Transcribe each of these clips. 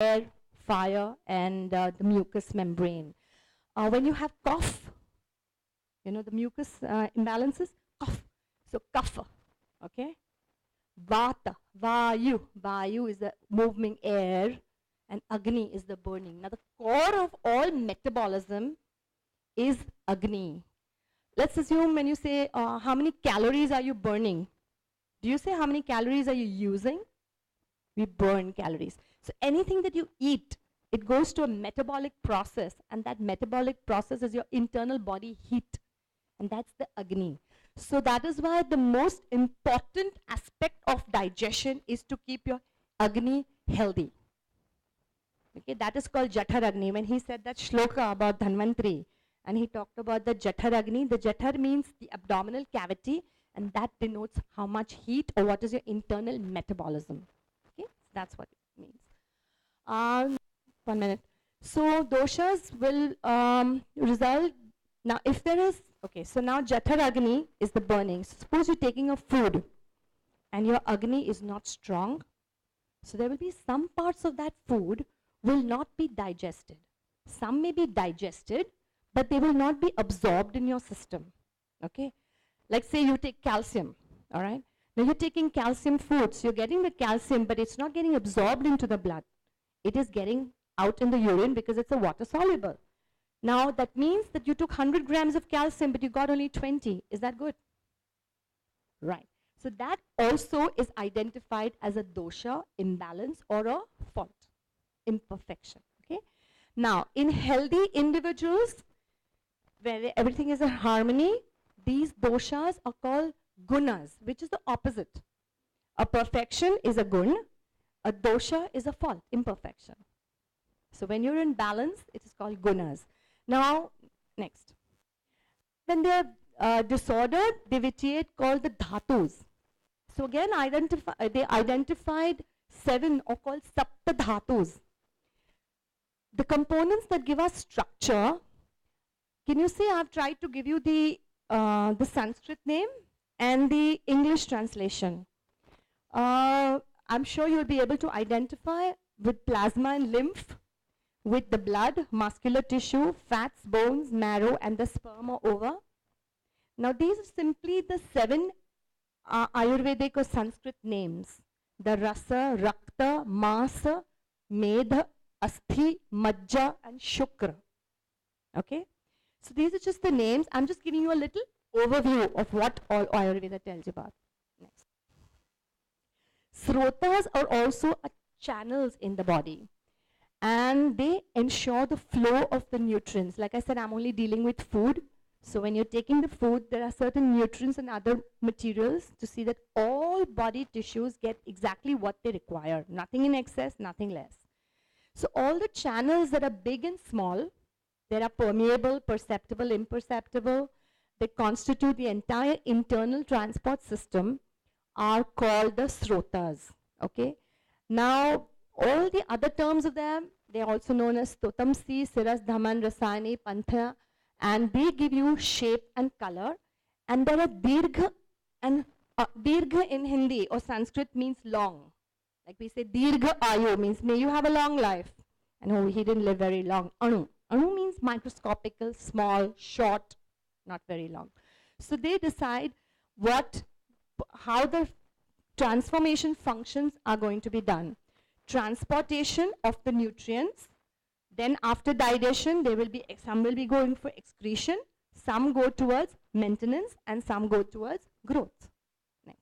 air, fire, and the mucous membrane. When you have cough, you know the mucus imbalances, cough. So kapha, okay? Vata, vayu is the moving air, and Agni is the burning. Now the core of all metabolism is Agni. Let's assume when you say how many calories are you burning? Do you say how many calories are you using? We burn calories. So anything that you eat, it goes to a metabolic process, and that metabolic process is your internal body heat, and that's the Agni. So that is why the most important aspect of digestion is to keep your Agni healthy. Okay, that is called Jathar Agni. When he said that shloka about Dhanvantri, and he talked about the Jathar Agni, the Jathar means the abdominal cavity, and that denotes how much heat or what is your internal metabolism. Okay, so that's what it means. 1 minute. So doshas will result. Now, if there is, okay, so now Jathar Agni is the burning. So suppose you're taking a food and your Agni is not strong. So there will be some parts of that food will not be digested. Some may be digested, but they will not be absorbed in your system. Okay? Like say you take calcium, all right? Now you're taking calcium foods, you're getting the calcium, but it's not getting absorbed into the blood. It is getting out in the urine because it's a water soluble. Now that means that you took 100 grams of calcium, but you got only 20. Is that good? Right. So that also is identified as a dosha, imbalance, or a fault, imperfection. Okay. Now, in healthy individuals, where everything is in harmony, these doshas are called gunas, which is the opposite. A perfection is a gun, a dosha is a fault, imperfection. So when you're in balance, it is called gunas. Now, next. When they are disordered, they vitiate called the dhatus. So again, they identified 7 or called sapta dhatus. The components that give us structure. Can you see I've tried to give you the Sanskrit name and the English translation. I'm sure you'll be able to identify with plasma and lymph, with the blood, muscular tissue, fats, bones, marrow, and the sperm or ova. Now these are simply the 7 Ayurvedic or Sanskrit names. The rasa, rakta, masa, medha, asthi, majja, and shukra. Okay? So these are just the names. I'm just giving you a little overview of what all Ayurveda tells you about. Next. Srotas are also channels in the body, and they ensure the flow of the nutrients. Like I said, I'm only dealing with food. So when you're taking the food, there are certain nutrients and other materials to see that all body tissues get exactly what they require. Nothing in excess, nothing less. So all the channels that are big and small, there are permeable, perceptible, imperceptible, they constitute the entire internal transport system, are called the srotas. Okay? Now, all the other terms of them, they are also known as stotamsi, siras, dhaman, rasani, pantha, and they give you shape and color. And there are dirgha, and dirgha in Hindi or Sanskrit means long. Like we say dirgha ayu means may you have a long life. And oh, he didn't live very long. Anu. Anu means microscopical, small, short, not very long. So they decide how the transformation functions are going to be done. Transportation of the nutrients. Then after digestion, some will be going for excretion, some go towards maintenance, and some go towards growth. Next.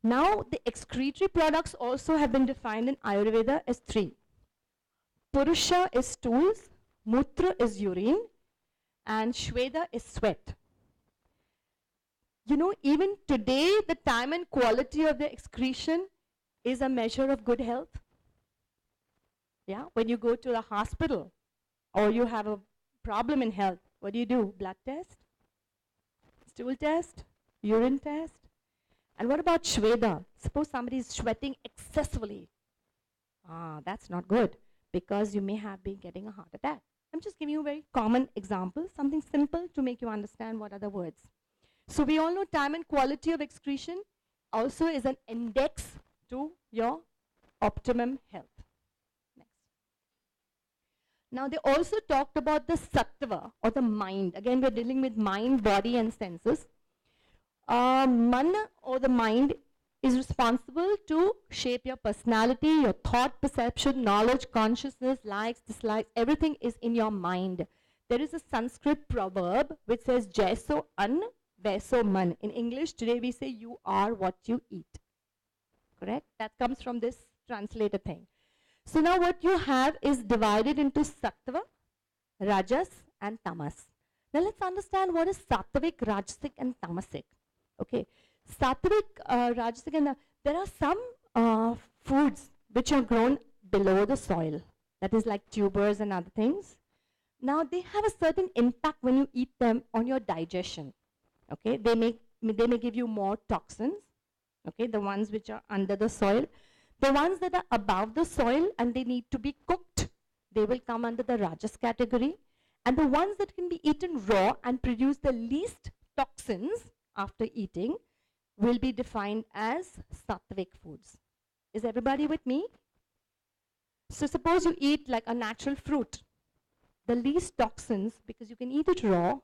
Now, the excretory products also have been defined in Ayurveda as 3. Purusha is stools, Mutra is urine, and Shveda is sweat. You know, even today, the time and quality of the excretion is a measure of good health. Yeah, when you go to the hospital or you have a problem in health, what do? Blood test, stool test, urine test. And what about Shveda? Suppose somebody is sweating excessively. That's not good because you may have been getting a heart attack. I'm just giving you a very common example, something simple to make you understand what are the words. So we all know time and quality of excretion also is an index to your optimum health. Now they also talked about the sattva or the mind. Again, we're dealing with mind, body and senses. Mana or the mind is responsible to shape your personality, your thought, perception, knowledge, consciousness, likes, dislikes, everything is in your mind. There is a Sanskrit proverb which says, Jaiso an, vaiso man. In English, today we say, you are what you eat. Correct? That comes from this translator thing. So now what you have is divided into sattva, rajas and tamas. Now let's understand what is sattvic, rajasic and tamasic. Okay, sattvic, rajasic and there are some foods which are grown below the soil. That is like tubers and other things. Now they have a certain impact when you eat them on your digestion. Okay, they may give you more toxins. Okay, the ones which are under the soil. The ones that are above the soil and they need to be cooked, they will come under the rajas category. And the ones that can be eaten raw and produce the least toxins after eating will be defined as sattvic foods. Is everybody with me? So suppose you eat like a natural fruit. The least toxins, because you can eat it raw,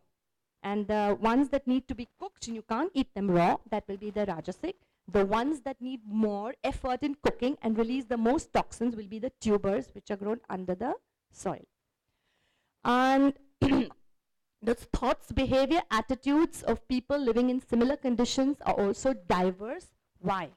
and the ones that need to be cooked and you can't eat them raw, that will be the rajasic. The ones that need more effort in cooking and release the most toxins will be the tubers, which are grown under the soil. And the thoughts, behavior, attitudes of people living in similar conditions are also diverse. Why?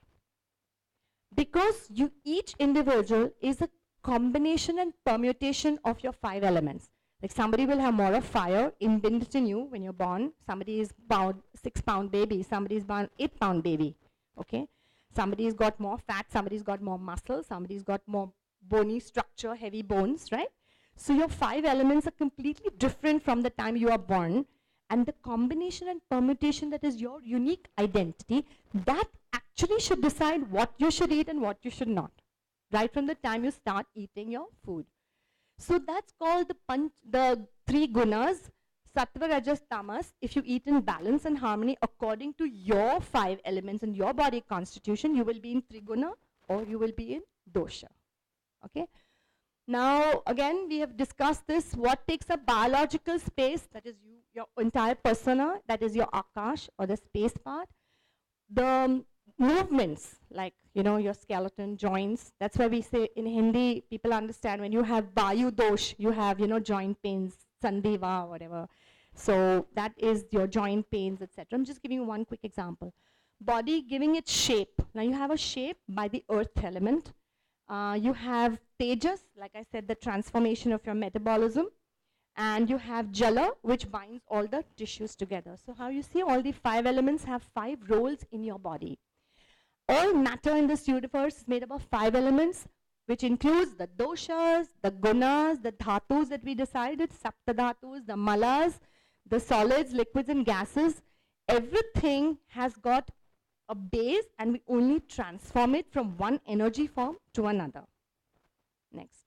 Because each individual is a combination and permutation of your 5 elements. Like somebody will have more of fire inbuilt in you when you're born. Somebody is about 6-pound baby. Somebody is about 8-pound baby. Okay, somebody's got more fat, somebody's got more muscle, somebody's got more bony structure, heavy bones, right? So your 5 elements are completely different from the time you are born, and the combination and permutation that is your unique identity, that actually should decide what you should eat and what you should not, right from the time you start eating your food. So that's called the 3 gunas. Sattva, Rajas, Tamas, if you eat in balance and harmony according to your 5 elements in your body constitution, you will be in Triguna or you will be in Dosha. Okay? Now, again, we have discussed this. What takes up biological space, that is you, your entire persona, that is your Akash or the space part. The movements, like, you know, your skeleton, joints, that's why we say in Hindi, people understand when you have Vayu Dosh, you have, you know, joint pains, Sandiva, whatever. So that is your joint pains, etc. I'm just giving you one quick example. Body giving it shape. Now you have a shape by the earth element. You have Tejas, like I said, the transformation of your metabolism. And you have Jala, which binds all the tissues together. So how you see all the 5 elements have 5 roles in your body. All matter in this universe is made up of 5 elements, which includes the doshas, the gunas, the dhatus that we decided, saptadhatus, the malas, the solids, liquids and gases. Everything has got a base and we only transform it from one energy form to another. Next.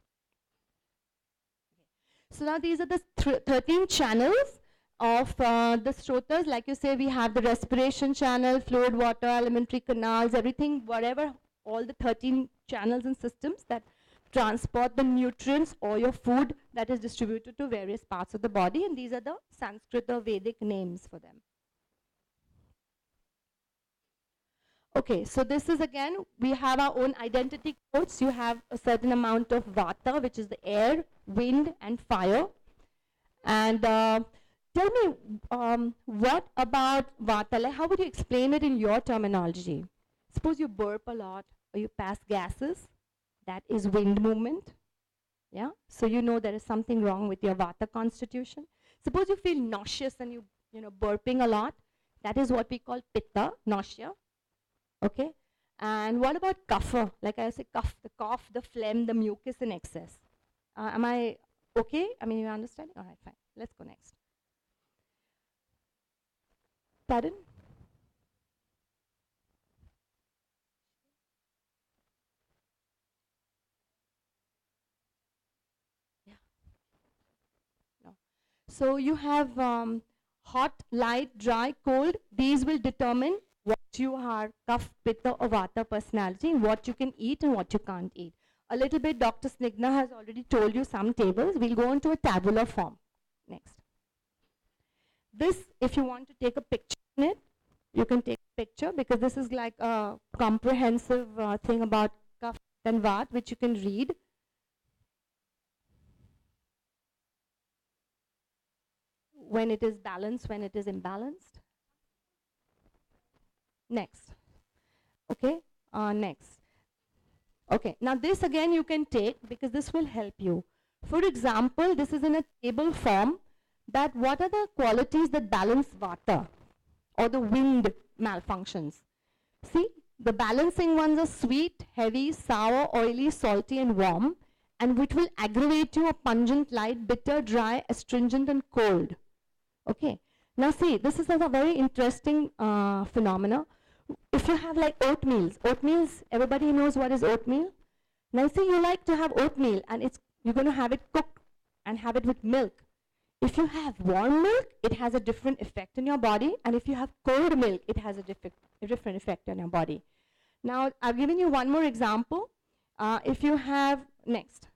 So now these are the 13 channels of the strotas. Like you say, we have the respiration channel, fluid, water, alimentary canals, everything, whatever, all the 13 channels and systems that transport the nutrients or your food that is distributed to various parts of the body, and these are the Sanskrit or Vedic names for them. Okay, so this is again, we have our own identity codes. You have a certain amount of vata, which is the air, wind and fire. And tell me, what about vata? Like, how would you explain it in your terminology? Suppose you burp a lot or you pass gases. That is wind movement. Yeah, so you know there is something wrong with your vata constitution. Suppose you feel nauseous and you burping a lot. That is what we call pitta, nausea. Okay, and what about kapha? Like I say, the cough, the phlegm, the mucus in excess. Am I okay? I mean, you understand? All right, fine. Let's go next. Pardon? Yeah. No. So you have hot, light, dry, cold. These will determine what you are, kapha, pitta or vata personality, what you can eat and what you can't eat. A little bit, Dr. Snigna has already told you some tables. We'll go into a tabular form. Next. This, if you want to take a picture in it, you can take a picture because this is like a comprehensive thing about Kapha and Vata, which you can read. When it is balanced, when it is imbalanced. Next. Okay, next. Okay, now this again you can take because this will help you. For example, this is in a table form that what are the qualities that balance Vata or the wind malfunctions. See, the balancing ones are sweet, heavy, sour, oily, salty and warm, and which will aggravate you are pungent, light, bitter, dry, astringent and cold. Okay, now see, this is a very interesting phenomena. If you have like oatmeals, everybody knows what is oatmeal. Now see, you like to have oatmeal and you're going to have it cooked and have it with milk. If you have warm milk, it has a different effect in your body, and if you have cold milk, it has a different effect on your body. Now, I've given you one more example. If you have, next.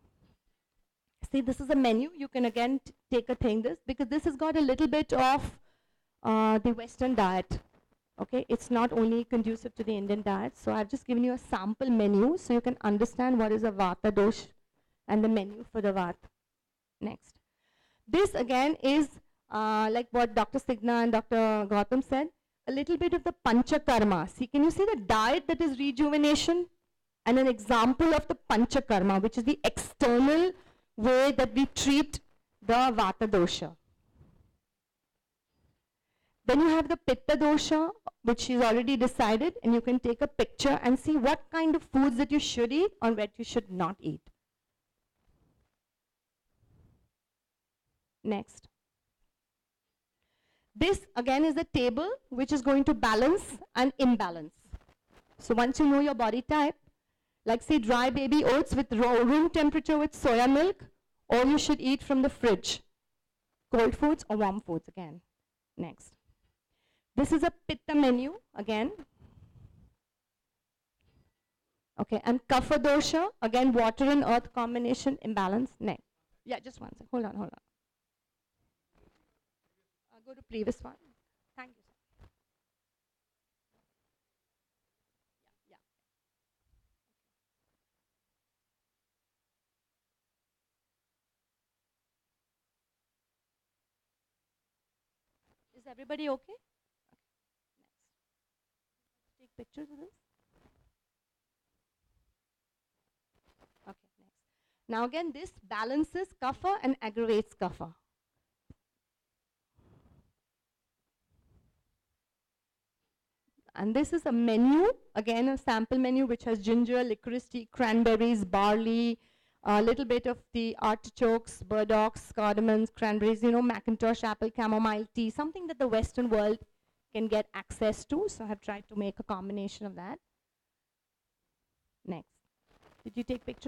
See, this is a menu. You can again take a thing this, because this has got a little bit of the Western diet. Okay, it's not only conducive to the Indian diet. So I've just given you a sample menu so you can understand what is a Vata dosh and the menu for the Vata. Next. This again is like what Dr. Signa and Dr. Gautam said, a little bit of the Panchakarma. See, can you see the diet that is rejuvenation? And an example of the Panchakarma, which is the external way that we treat the Vata dosha. Then you have the Pitta dosha, which is already decided, and you can take a picture and see what kind of foods that you should eat or what you should not eat. Next. This again is a table which is going to balance and imbalance. So once you know your body type, like say dry baby oats with room temperature with soya milk, or you should eat from the fridge. Cold foods or warm foods again. Next. This is a Pitta menu again. Okay, and Kapha dosha, again water and earth combination imbalance. Next. Yeah, just one second. Hold on. Go to previous one. Thank you, sir. Yeah. Is everybody okay? Next. Take pictures of this. Okay, next. Now again, this balances Kapha and aggravates Kapha. And this is a menu, again a sample menu which has ginger, licorice tea, cranberries, barley, a little bit of the artichokes, burdocks, cardamoms, cranberries, Macintosh apple, chamomile tea, something that the Western world can get access to. So I have tried to make a combination of that. Next. Did you take pictures?